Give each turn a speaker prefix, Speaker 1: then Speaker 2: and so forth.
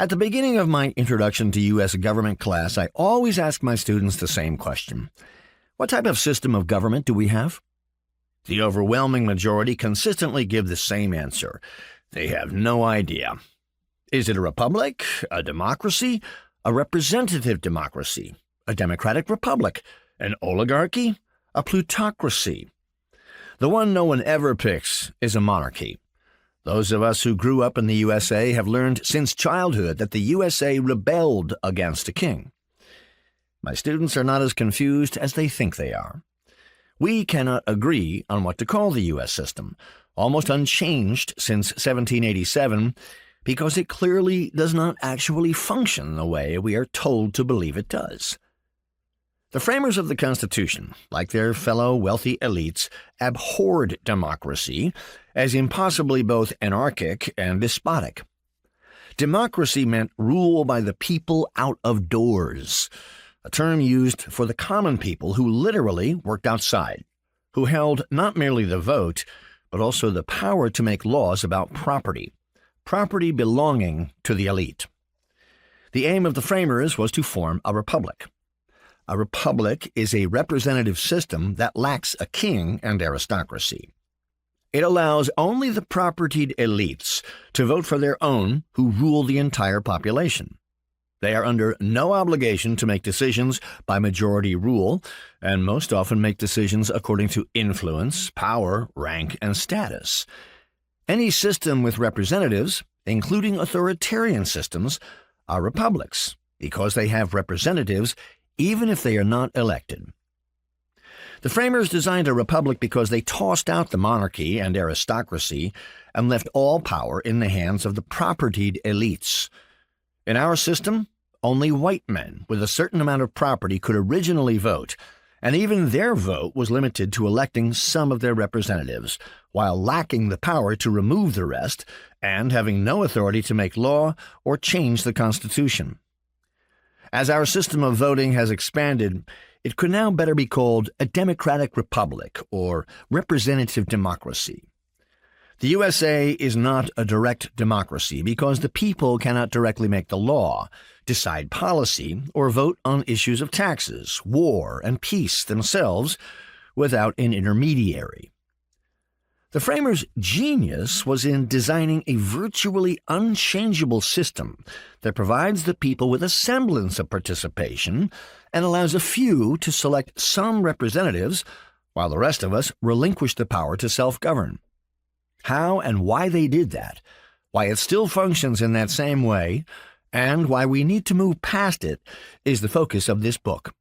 Speaker 1: At the beginning of my Introduction to U.S. Government class, I always ask my students the same question. What type of system of government do we have? The overwhelming majority consistently give the same answer. They have no idea. Is it a republic, a democracy, a representative democracy, a democratic republic, an oligarchy, a plutocracy? The one no one ever picks is a monarchy. Those of us who grew up in the USA have learned since childhood that the USA rebelled against a king. My students are not as confused as they think they are. We cannot agree on what to call the U.S. system, almost unchanged since 1787, because it clearly does not actually function the way we are told to believe it does. The framers of the Constitution, like their fellow wealthy elites, abhorred democracy as impossibly both anarchic and despotic. Democracy meant rule by the people out of doors, a term used for the common people who literally worked outside, who held not merely the vote, but also the power to make laws about property belonging to the elite. The aim of the framers was to form a republic. A republic is a representative system that lacks a king and aristocracy. It allows only the propertied elites to vote for their own who rule the entire population. They are under no obligation to make decisions by majority rule, and most often make decisions according to influence, power, rank, and status. Any system with representatives, including authoritarian systems, are republics because they have representatives even if they are not elected. The framers designed a republic because they tossed out the monarchy and aristocracy and left all power in the hands of the propertied elites. In our system, only white men with a certain amount of property could originally vote, and even their vote was limited to electing some of their representatives, while lacking the power to remove the rest and having no authority to make law or change the Constitution. As our system of voting has expanded, it could now better be called a democratic republic or representative democracy. The USA is not a direct democracy because the people cannot directly make the law, decide policy, or vote on issues of taxes, war, and peace themselves without an intermediary. The framers' genius was in designing a virtually unchangeable system that provides the people with a semblance of participation and allows a few to select some representatives while the rest of us relinquish the power to self-govern. How and why they did that, why it still functions in that same way, and why we need to move past it is the focus of this book.